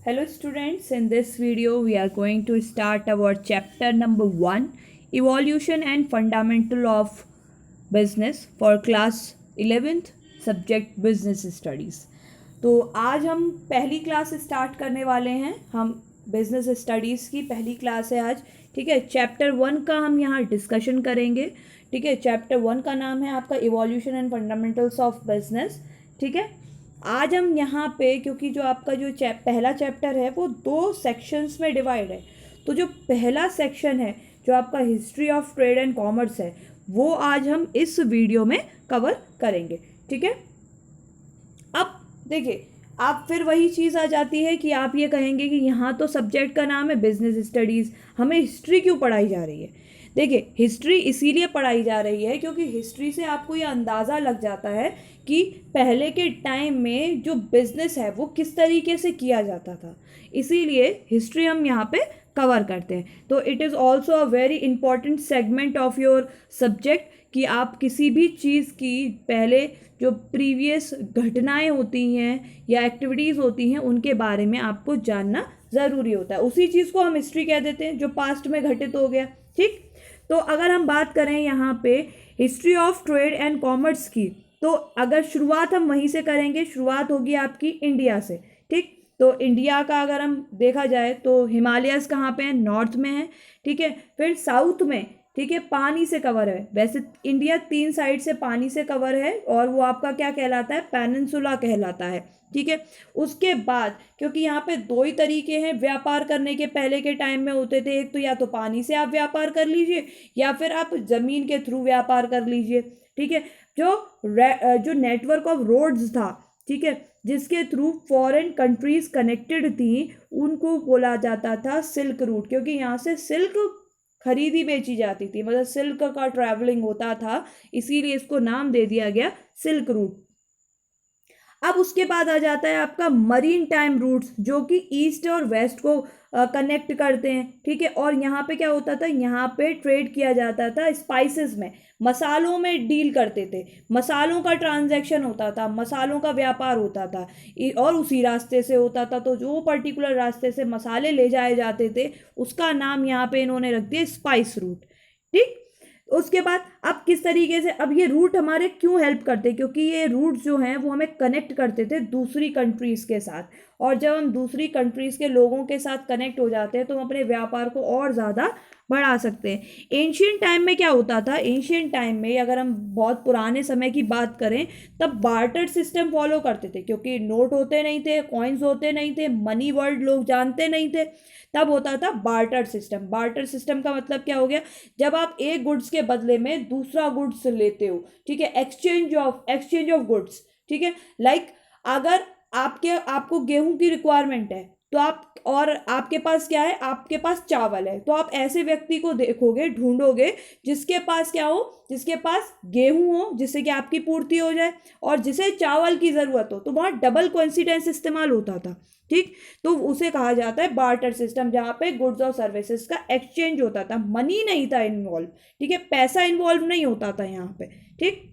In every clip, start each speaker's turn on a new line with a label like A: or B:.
A: Hello students, in this video we are going to start our chapter number 1, Evolution and Fundamental of Business for class 11th subject Business Studies। तो आज हम पहली class start करने वाले हैं। हम business studies की पहली क्लास है आज। ठीक है, चैप्टर 1 का हम यहाँ डिस्कशन करेंगे। ठीक है, चैप्टर 1 का नाम है आपका evolution and fundamentals of business. ठीक है, आज हम यहाँ पे क्योंकि जो आपका जो पहला चैप्टर है वो 2 सेक्शंस में डिवाइड है, तो जो पहला सेक्शन है जो आपका history of trade and commerce है वो आज हम इस वीडियो में कवर करेंगे। ठीक है, अब देखिए आप फिर वही चीज़ आ जाती है कि आप ये कहेंगे कि यहाँ तो सब्जेक्ट का नाम है बिजनेस स्टडीज़, हमें हिस्ट्री क्यों पढ़ाई जा रही है। देखिए हिस्ट्री इसीलिए पढ़ाई जा रही है क्योंकि हिस्ट्री से आपको ये अंदाज़ा लग जाता है कि पहले के टाइम में जो बिज़नेस है वो किस तरीके से किया जाता था, इसीलिए हिस्ट्री हम यहाँ पे कवर करते हैं। तो it is also a very important segment of your subject कि आप किसी भी चीज़ की पहले जो प्रीवियस घटनाएं होती हैं या एक्टिविटीज़ होती हैं उनके बारे में आपको जानना ज़रूरी होता है। उसी चीज़ को हम हिस्ट्री कह देते हैं जो पास्ट में घटित हो गया। ठीक, तो अगर हम बात करें यहाँ पे history of trade and commerce की, तो अगर शुरुआत हम वहीं से करेंगे, शुरुआत होगी आपकी इंडिया से। ठीक, तो इंडिया का अगर हम देखा जाए तो हिमालयस कहाँ पे हैं, नॉर्थ में है। ठीक है, फिर साउथ में ठीक है पानी से कवर है। वैसे इंडिया 3 साइड से पानी से कवर है और वो आपका क्या कहलाता है, पेनिनसुला कहलाता है। ठीक है, उसके बाद क्योंकि यहाँ पे 2 ही तरीके हैं व्यापार करने के, पहले के टाइम में होते थे, एक तो या तो पानी से आप व्यापार कर लीजिए या फिर आप ज़मीन के थ्रू व्यापार कर लीजिए। ठीक है, जो नेटवर्क ऑफ रोड्स था, ठीक है, जिसके थ्रू फॉरेन कंट्रीज कनेक्टेड थी, उनको बोला जाता था सिल्क रूट, क्योंकि यहाँ से सिल्क खरीदी बेची जाती थी, मतलब सिल्क का ट्रैवलिंग होता था, इसीलिए इसको नाम दे दिया गया सिल्क रूट। अब उसके बाद आ जाता है आपका मरीन टाइम रूट्स, जो कि ईस्ट और वेस्ट को कनेक्ट करते हैं। ठीक है, और यहाँ पे क्या होता था, यहाँ पे ट्रेड किया जाता था स्पाइसेस में, मसालों में डील करते थे, मसालों का ट्रांजैक्शन होता था, मसालों का व्यापार होता था और उसी रास्ते से होता था। तो जो पर्टिकुलर रास्ते से मसाले ले जाए जाते थे उसका नाम यहाँ पे इन्होंने रख दिया स्पाइस रूट। ठीक, उसके बाद अब किस तरीके से, अब ये रूट हमारे क्यों हेल्प करते हैं, क्योंकि ये रूट जो हैं वो हमें कनेक्ट करते थे दूसरी कंट्रीज़ के साथ, और जब हम दूसरी कंट्रीज़ के लोगों के साथ कनेक्ट हो जाते हैं तो हम अपने व्यापार को और ज़्यादा बढ़ा सकते हैं। एंशियंट टाइम में क्या होता था, एंशियंट टाइम में अगर हम बहुत पुराने समय की बात करें तब बार्टर सिस्टम फॉलो करते थे, क्योंकि नोट होते नहीं थे, कॉइन्स होते नहीं थे, मनी वर्ड लोग जानते नहीं थे, तब होता था बार्टर सिस्टम। बार्टर सिस्टम का मतलब क्या हो गया, जब आप एक गुड्स के बदले में दूसरा गुड्स लेते हो। ठीक है, एक्सचेंज ऑफ गुड्स। ठीक है, लाइक अगर आपको गेहूं की रिक्वायरमेंट है तो आप, और आपके पास क्या है, आपके पास चावल है, तो आप ऐसे व्यक्ति को देखोगे, ढूंढोगे जिसके पास क्या हो, जिसके पास गेहूं हो जिससे कि आपकी पूर्ति हो जाए, और जिसे चावल की ज़रूरत हो, तो वहाँ डबल कोइंसिडेंस इस्तेमाल होता था। ठीक, तो उसे कहा जाता है बार्टर सिस्टम, जहाँ पे गुड्स और सर्विसेज का एक्सचेंज होता था, मनी नहीं था इन्वॉल्व। ठीक है, पैसा इन्वॉल्व नहीं होता था यहाँ पे। ठीक,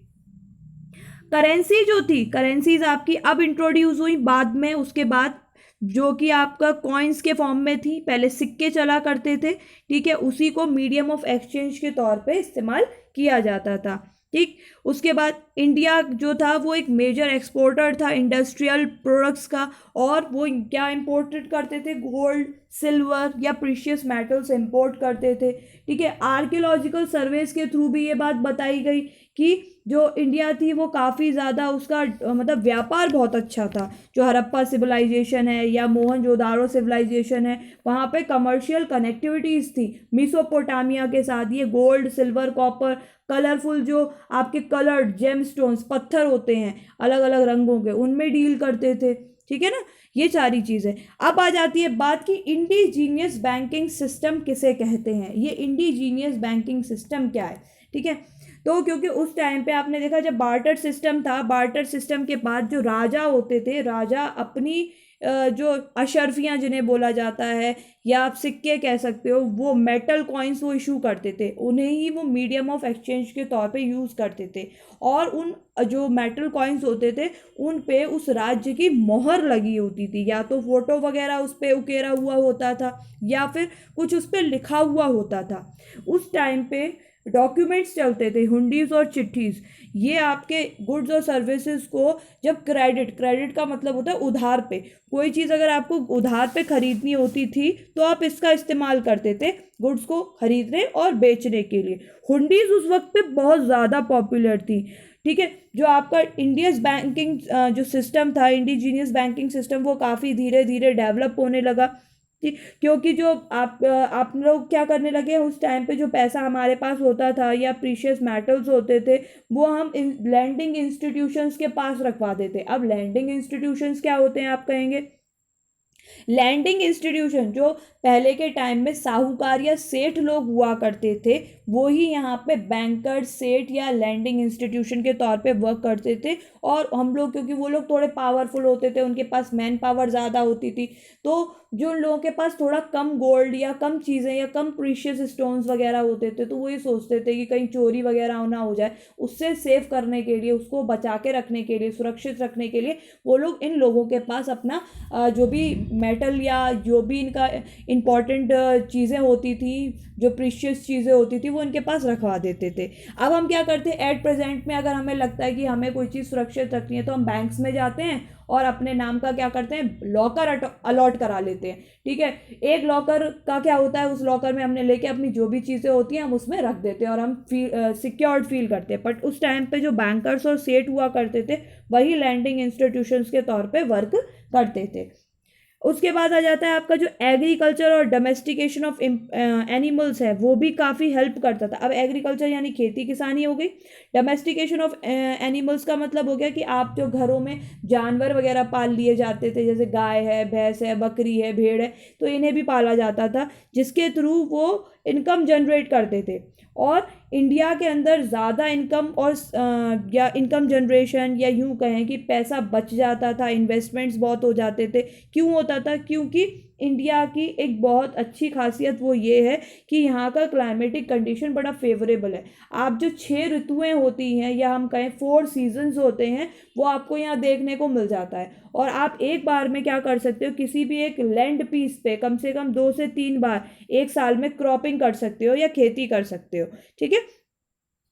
A: करेंसी जो थी, करेंसीज आपकी अब इंट्रोड्यूस हुई बाद में, उसके बाद जो कि आपका कॉइन्स के फॉर्म में थी, पहले सिक्के चला करते थे। ठीक है, उसी को मीडियम ऑफ एक्सचेंज के तौर पे इस्तेमाल किया जाता था। ठीक, उसके बाद इंडिया जो था वो एक मेजर एक्सपोर्टर था इंडस्ट्रियल प्रोडक्ट्स का, और वो क्या इंपोर्टेड करते थे, गोल्ड, सिल्वर या प्रीशियस मेटल्स इंपोर्ट करते थे। ठीक है, आर्कियोलॉजिकल सर्वेस के थ्रू भी ये बात बताई गई कि जो इंडिया थी वो काफ़ी ज़्यादा उसका मतलब व्यापार बहुत अच्छा था। जो हड़प्पा सिविलाइजेशन है या मोहनजोदारो सिविलाइजेशन है, वहाँ पे कमर्शियल कनेक्टिविटीज़ थी मेसोपोटामिया के साथ। ये गोल्ड, सिल्वर, कॉपर, कलरफुल जो आपके कलर्ड जेमस्टोन्स पत्थर होते हैं अलग अलग रंगों के, उनमें डील करते थे। ठीक है ना, ये सारी चीज़ें। अब आ जाती है बात कि इंडिजीनियस बैंकिंग सिस्टम किसे कहते हैं, ये इंडिजीनियस बैंकिंग सिस्टम क्या है। ठीक है, तो क्योंकि उस टाइम पे आपने देखा जब बार्टर सिस्टम था, बार्टर सिस्टम के बाद जो राजा होते थे, राजा अपनी जो अशर्फियाँ जिन्हें बोला जाता है, या आप सिक्के कह सकते हो, वो मेटल कॉइन्स वो इशू करते थे, उन्हें ही वो मीडियम ऑफ एक्सचेंज के तौर पे यूज़ करते थे। और उन जो मेटल कॉइन्स होते थे उन पे उस राज्य की मोहर लगी होती थी, या तो फोटो वगैरह उस पे उकेरा हुआ होता था या फिर कुछ उस पे लिखा हुआ होता था। उस टाइम पे डॉक्यूमेंट्स चलते थे, हुंडीज और चिट्ठीज, ये आपके गुड्स और सर्विसेज को जब क्रेडिट का मतलब होता है उधार पे, कोई चीज़ अगर आपको उधार पे खरीदनी होती थी तो आप इसका इस्तेमाल करते थे गुड्स को खरीदने और बेचने के लिए। हुंडीज उस वक्त पे बहुत ज़्यादा पॉपुलर थी, ठीक है। जो आपका इंडियस बैंकिंग जो सिस्टम था, इंडिजीनियस बैंकिंग सिस्टम, वो काफ़ी धीरे धीरे डेवलप होने लगा, क्योंकि जो आप लोग क्या करने लगे उस टाइम पे, जो पैसा हमारे पास होता था या प्रीशियस मेटल्स होते थे वो हम लैंडिंग इंस्टीट्यूशंस के पास रखवा देते। अब लैंडिंग इंस्टीट्यूशंस क्या होते हैं आप कहेंगे? लैंडिंग इंस्टीट्यूशन जो पहले के टाइम में साहूकार या सेठ लोग हुआ करते थे, वो ही यहाँ पे बैंकर, सेठ या लैंडिंग इंस्टीट्यूशन के तौर पे वर्क करते थे। और हम लोग, क्योंकि वो लोग थोड़े पावरफुल होते थे, उनके पास मैन पावर ज़्यादा होती थी, तो जो लोगों के पास थोड़ा कम गोल्ड या कम चीज़ें या कम प्रीशियस स्टोन्स वगैरह होते थे, तो वो ये सोचते थे कि कहीं चोरी वगैरह ना हो जाए, उससे सेव करने के लिए, उसको बचा के रखने के लिए, सुरक्षित रखने के लिए वो लोग इन लोगों के पास अपना जो भी मेटल या जो भी इनका इम्पॉर्टेंट चीज़ें होती थी, जो प्रीशियस चीज़ें होती थी, वो इनके पास रखवा देते थे। अब हम क्या करते हैं, एट प्रेजेंट में अगर हमें लगता है कि हमें कोई चीज़ सुरक्षित रखनी है तो हम बैंक्स में जाते हैं और अपने नाम का क्या करते हैं, लॉकर अलॉट करा लेते हैं, ठीक है। एक लॉकर का क्या होता है, उस लॉकर में हमने लेके अपनी जो भी चीज़ें होती हैं हम उसमें रख देते हैं और हम सिक्योर्ड फील करते हैं। बट उस टाइम पे जो बैंकर्स और सेठ हुआ करते थे वही लैंडिंग इंस्टीट्यूशंस के तौर पे वर्क करते थे। उसके बाद आ जाता है आपका जो एग्रीकल्चर और डोमेस्टिकेशन ऑफ एनिमल्स है, वो भी काफ़ी हेल्प करता था। अब एग्रीकल्चर यानी खेती किसानी हो गई, डोमेस्टिकेशन ऑफ एनिमल्स का मतलब हो गया कि आप जो घरों में जानवर वगैरह पाल लिए जाते थे, जैसे गाय है, भैंस है, बकरी है, भेड़ है, तो इन्हें भी पाला जाता था, जिसके थ्रू वो इनकम जनरेट करते थे। और इंडिया के अंदर ज़्यादा इनकम और या इनकम जनरेशन, या यूँ कहें कि पैसा बच जाता था, इन्वेस्टमेंट्स बहुत हो जाते थे। क्यों होता था? क्योंकि इंडिया की एक बहुत अच्छी खासियत वो ये है कि यहाँ का क्लाइमेटिक कंडीशन बड़ा फेवरेबल है। आप जो 6 ऋतुएं होती हैं, या हम कहें 4 सीजन्स होते हैं, वो आपको यहाँ देखने को मिल जाता है। और आप एक बार में क्या कर सकते हो, किसी भी एक लैंड पीस पे कम से कम 2 से 3 बार एक साल में क्रॉपिंग कर सकते हो या खेती कर सकते हो, ठीक है।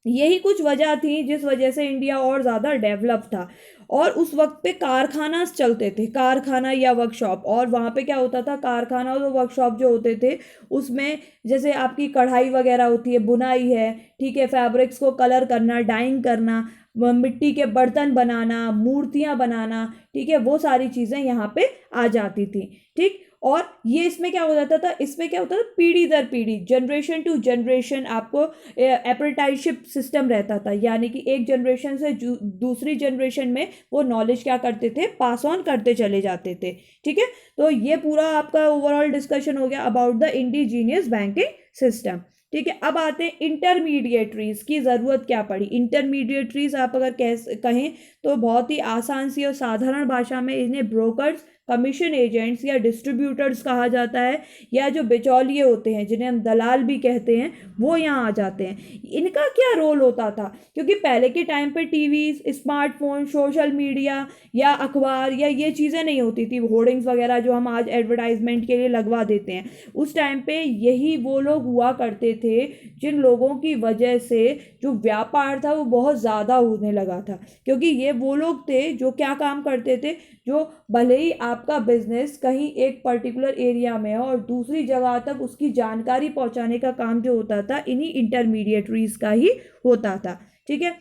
A: यही कुछ वजह थी जिस वजह से इंडिया और ज़्यादा डेवलप था। और उस वक्त पे कारखाना चलते थे, कारखाना या वर्कशॉप, और वहाँ पे क्या होता था, कारखाना और वर्कशॉप जो होते थे उसमें जैसे आपकी कढ़ाई वगैरह होती है, बुनाई है, ठीक है, फैब्रिक्स को कलर करना, डाइंग करना, मिट्टी के बर्तन बनाना, मूर्तियाँ बनाना, ठीक है, वो सारी चीज़ें यहाँ पे आ जाती थी, ठीक। और ये इसमें क्या हो जाता था, इसमें क्या होता था, पीढ़ी दर पीढ़ी, जनरेशन टू जनरेशन आपको अप्रेंटिसशिप सिस्टम रहता था, यानी कि एक जनरेशन से दूसरी जनरेशन में वो नॉलेज क्या करते थे, पास ऑन करते चले जाते थे, ठीक है। तो ये पूरा आपका ओवरऑल डिस्कशन हो गया about the indigenous banking system, ठीक है। अब आते हैं इंटरमीडिएटरीज की ज़रूरत क्या पड़ी। इंटरमीडिएटरीज आप अगर कहें तो बहुत ही आसान सी और साधारण भाषा में इन्हें ब्रोकर्स, कमीशन एजेंट्स या डिस्ट्रीब्यूटर्स कहा जाता है, या जो बिचौलिए होते हैं जिन्हें हम दलाल भी कहते हैं, वो यहाँ आ जाते हैं। इनका क्या रोल होता था, क्योंकि पहले के टाइम पे टीवी, स्मार्टफोन, सोशल मीडिया या अखबार या ये चीज़ें नहीं होती थी, होर्डिंग्स वगैरह जो हम आज एडवर्टाइजमेंट के लिए लगवा देते हैं, उस टाइम पे यही वो लोग हुआ करते थे जिन लोगों की वजह से जो व्यापार था वो बहुत ज़्यादा होने लगा था। क्योंकि ये वो लोग थे जो क्या काम करते थे, जो भले ही आपका बिजनेस कहीं एक पर्टिकुलर एरिया में है और दूसरी जगह तक उसकी जानकारी पहुंचाने का काम जो होता था इन्हीं इंटरमीडिएटरीज का ही होता था, ठीक है।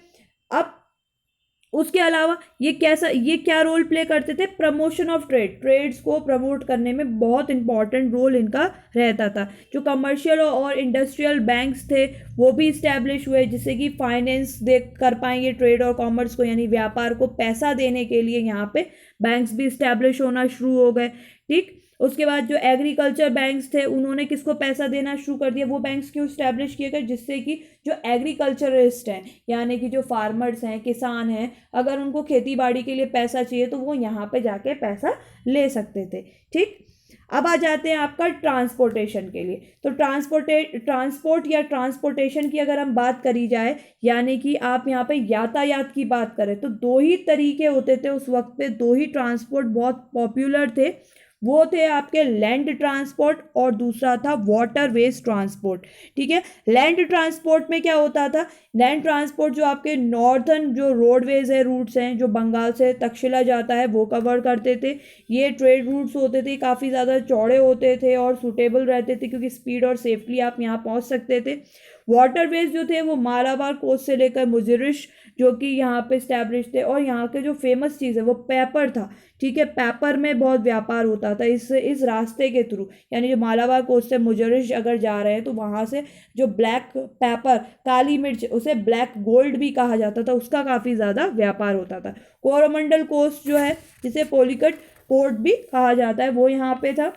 A: अब उसके अलावा ये क्या रोल प्ले करते थे, प्रमोशन ऑफ ट्रेड्स को प्रमोट करने में बहुत इंपॉर्टेंट रोल इनका रहता था। जो कमर्शियल और इंडस्ट्रियल बैंक्स थे वो भी इस्टेब्लिश हुए, जिससे कि फाइनेंस दे कर पाएंगे ट्रेड और कॉमर्स को, यानी व्यापार को पैसा देने के लिए यहाँ पे बैंक्स भी इस्टेब्लिश होना शुरू हो गए, ठीक। उसके बाद जो एग्रीकल्चर बैंक्स थे उन्होंने किसको पैसा देना शुरू कर दिया, वो बैंक्स क्यों स्टैब्लिश किए गए, जिससे कि जो एग्रीकल्चरिस्ट हैं यानी कि जो फार्मर्स हैं, किसान हैं, अगर उनको खेती बाड़ी के लिए पैसा चाहिए तो वो यहाँ पे जाके पैसा ले सकते थे। ठीक। अब आ जाते हैं आपका ट्रांसपोर्टेशन के लिए। तो ट्रांसपोर्ट या ट्रांसपोर्टेशन की अगर हम बात करी जाए, यानी कि आप यहाँ पे यातायात की बात करें, तो दो ही तरीके होते थे उस वक्त पे, दो ही ट्रांसपोर्ट बहुत पॉपुलर थे। वो थे आपके लैंड ट्रांसपोर्ट और दूसरा था वाटर वेज ट्रांसपोर्ट। ठीक है। लैंड ट्रांसपोर्ट में क्या होता था, लैंड ट्रांसपोर्ट जो आपके नॉर्थन जो रोडवेज है, रूट्स हैं, जो बंगाल से तक्षशिला जाता है, वो कवर करते थे। ये ट्रेड रूट्स होते थे, काफ़ी ज़्यादा चौड़े होते थे और सूटेबल रहते थे, क्योंकि स्पीड और सेफली आप यहाँ पहुँच सकते थे। वाटरवेज जो थे वो मालाबार कोस्ट से लेकर मुजरिश जो कि यहाँ पे स्टैब्लिश थे, और यहाँ के जो फेमस चीज़ है वो पेपर था। ठीक है। पेपर में बहुत व्यापार होता था इस रास्ते के थ्रू, यानी जो मालाबार कोस्ट से मुजरिश अगर जा रहे हैं तो वहाँ से जो ब्लैक पेपर, काली मिर्च, उसे ब्लैक गोल्ड भी कहा जाता था, उसका काफ़ी ज़्यादा व्यापार होता था। कोरोमंडल कोस्ट जो है, जिसे पोलिकट पोर्ट भी कहा जाता है, वो यहाँ पे था।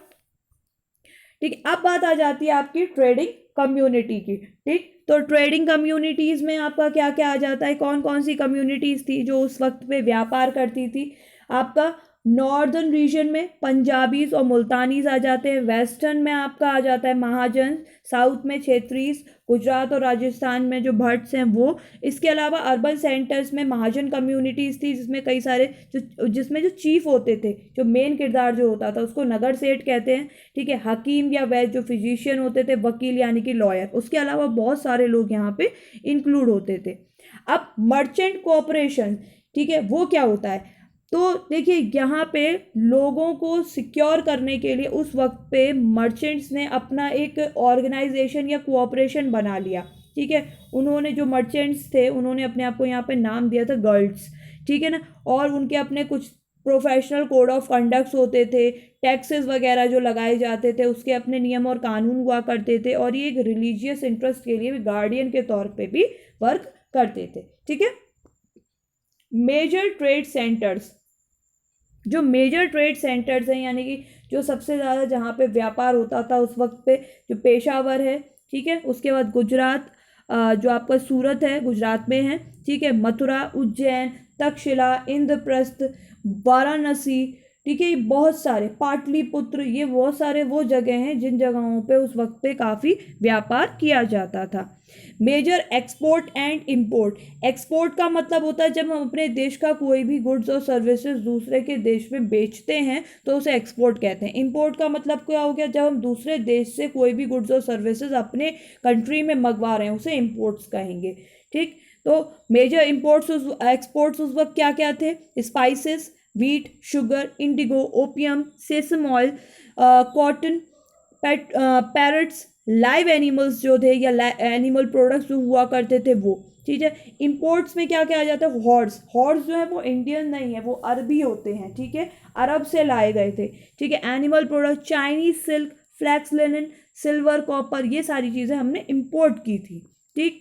A: ठीक। अब बात आ जाती है आपकी ट्रेडिंग कम्युनिटी की। ठीक। तो ट्रेडिंग कम्युनिटीज़ में आपका क्या क्या आ जाता है, कौन कौन सी कम्युनिटीज़ थी जो उस वक्त पे व्यापार करती थी। आपका नॉर्दर्न रीजन में पंजाबीज और मुल्तानीज आ जाते हैं, वेस्टर्न में आपका आ जाता है महाजन, साउथ में क्षेत्रीज, गुजरात और राजस्थान में जो भट्ट्स हैं वो। इसके अलावा अर्बन सेंटर्स में महाजन कम्युनिटीज़ थी, जिसमें कई सारे जिसमें जो चीफ होते थे, जो मेन किरदार जो होता था उसको नगर सेठ कहते हैं। ठीक है। हकीम या वैद्य जो फिजिशियन होते थे, वकील यानी कि लॉयर, उसके अलावा बहुत सारे लोग यहाँ पे इंक्लूड होते थे। अब मर्चेंट कॉरपोरेशन, ठीक है, वो क्या होता है, तो देखिए यहाँ पे लोगों को सिक्योर करने के लिए उस वक्त पे मर्चेंट्स ने अपना एक ऑर्गेनाइजेशन या कोऑपरेशन बना लिया। ठीक है। उन्होंने जो मर्चेंट्स थे उन्होंने अपने आप को यहाँ पे नाम दिया था गर्ल्स। ठीक है ना। और उनके अपने कुछ प्रोफेशनल कोड ऑफ कंडक्ट्स होते थे, टैक्सेस वगैरह जो लगाए जाते थे उसके अपने नियम और कानून हुआ करते थे, और ये एक रिलीजियस इंटरेस्ट के लिए भी गार्डियन के तौर पे भी वर्क करते थे। ठीक है। मेजर ट्रेड सेंटर्स, जो मेजर ट्रेड सेंटर्स हैं यानी कि जो सबसे ज़्यादा जहाँ पे व्यापार होता था उस वक्त पे, जो पेशावर है। ठीक है। उसके बाद गुजरात, जो आपका सूरत है गुजरात में है। ठीक है। मथुरा, उज्जैन, तक्षशिला, इंद्रप्रस्थ, वाराणसी। ठीक है। ये बहुत सारे, पाटलिपुत्र, ये बहुत सारे वो जगह हैं जिन जगहों पे उस वक्त पे काफ़ी व्यापार किया जाता था। Major export and import, export का मतलब होता है जब हम अपने देश का कोई भी गुड्स और सर्विसेज दूसरे के देश में बेचते हैं तो उसे एक्सपोर्ट कहते हैं। इंपोर्ट का मतलब क्या हो गया, जब हम दूसरे देश से कोई भी गुड्स और सर्विसेज अपने कंट्री में मंगवा रहे हैं उसे इंपोर्ट्स कहेंगे। ठीक। तो मेजर इंपोर्ट्स एक्सपोर्ट्स उस वक्त क्या क्या थे, spices, wheat, sugar, Indigo, opium, सेसम oil, cotton, parrots, live animals जो थे या एनिमल प्रोडक्ट्स जो हुआ करते थे वो। ठीक है। इंपोर्ट्स में क्या क्या आ जाता है, हॉर्स, हॉर्स जो है वो इंडियन नहीं है, वो अरबी होते हैं। ठीक है। अरब से लाए गए थे। ठीक है। Animal product, Chinese silk, flax linen, silver, copper, ये सारी चीज़ें हमने इंपोर्ट की थी। ठीक।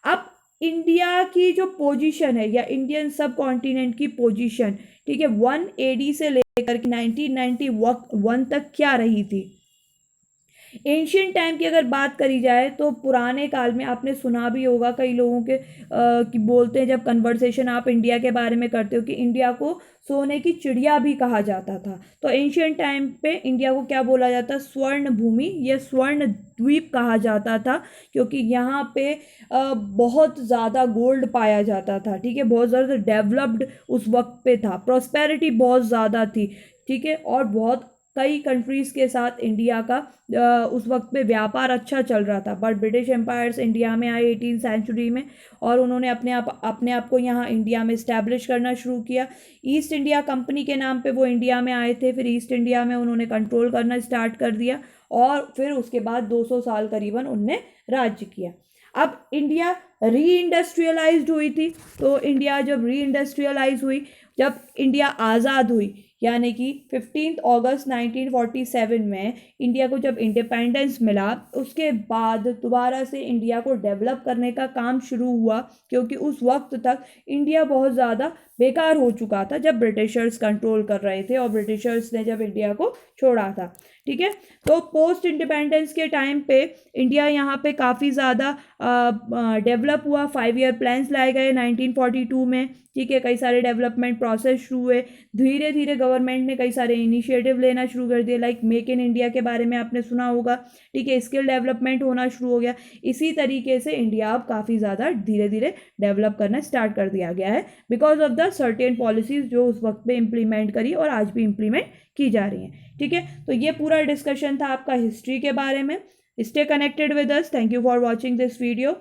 A: अब इंडिया की जो पोजीशन है या इंडियन सब कॉन्टिनेंट की पोजीशन, ठीक है, 1 AD से लेकर 1991 तक क्या रही थी। एंशियंट टाइम की अगर बात करी जाए तो पुराने काल में आपने सुना भी होगा, कई लोगों के कि बोलते हैं जब कन्वर्सेशन आप इंडिया के बारे में करते हो कि इंडिया को सोने की चिड़िया भी कहा जाता था। तो एंशियंट टाइम पे इंडिया को क्या बोला जाता, स्वर्ण भूमि या स्वर्ण द्वीप कहा जाता था, क्योंकि यहाँ पे बहुत ज़्यादा गोल्ड पाया जाता था। ठीक है। बहुत ज़्यादा डेवलप्ड उस वक्त पे था, प्रॉस्पेरिटी बहुत ज़्यादा थी। ठीक है। और बहुत कई कंट्रीज़ के साथ इंडिया का उस वक्त पे व्यापार अच्छा चल रहा था। बट ब्रिटिश एम्पायर्स इंडिया में आए 18th सेंचुरी में, और उन्होंने अपने आप को यहाँ इंडिया में इस्टेब्लिश करना शुरू किया। ईस्ट इंडिया कंपनी के नाम पे वो इंडिया में आए थे, फिर ईस्ट इंडिया में उन्होंने कंट्रोल करना स्टार्ट कर दिया, और फिर उसके बाद 200 साल करीबन उनने राज्य किया। अब इंडिया री इंडस्ट्रियलाइज्ड हुई थी। तो इंडिया जब री इंडस्ट्रियलाइज हुई, जब इंडिया आज़ाद हुई, यानी कि 15 अगस्त 1947 में इंडिया को जब इंडिपेंडेंस मिला, उसके बाद दोबारा से इंडिया को डेवलप करने का काम शुरू हुआ, क्योंकि उस वक्त तक इंडिया बहुत ज़्यादा बेकार हो चुका था जब ब्रिटिशर्स कंट्रोल कर रहे थे और ब्रिटिशर्स ने जब इंडिया को छोड़ा था। ठीक है, तो पोस्ट इंडिपेंडेंस के टाइम पे इंडिया यहाँ पे काफ़ी ज़्यादा डेवलप हुआ। 5 ईयर प्लान्स लाए गए 1942 में। ठीक है, कई सारे डेवलपमेंट प्रोसेस शुरू हुए। धीरे धीरे गवर्नमेंट ने कई सारे इनिशिएटिव लेना शुरू कर दिए, लाइक मेक इन इंडिया के बारे में आपने सुना होगा। ठीक है, स्किल डेवलपमेंट होना शुरू हो गया। इसी तरीके से इंडिया अब काफ़ी ज़्यादा धीरे धीरे डेवलप करना स्टार्ट कर दिया गया है because of the certain policies जो उस वक्त पे इम्प्लीमेंट करी और आज भी इम्प्लीमेंट की जा रही हैं। ठीक है, तो ये पूरा डिस्कशन था आपका हिस्ट्री के बारे में। Stay connected with us. Thank you for watching this video.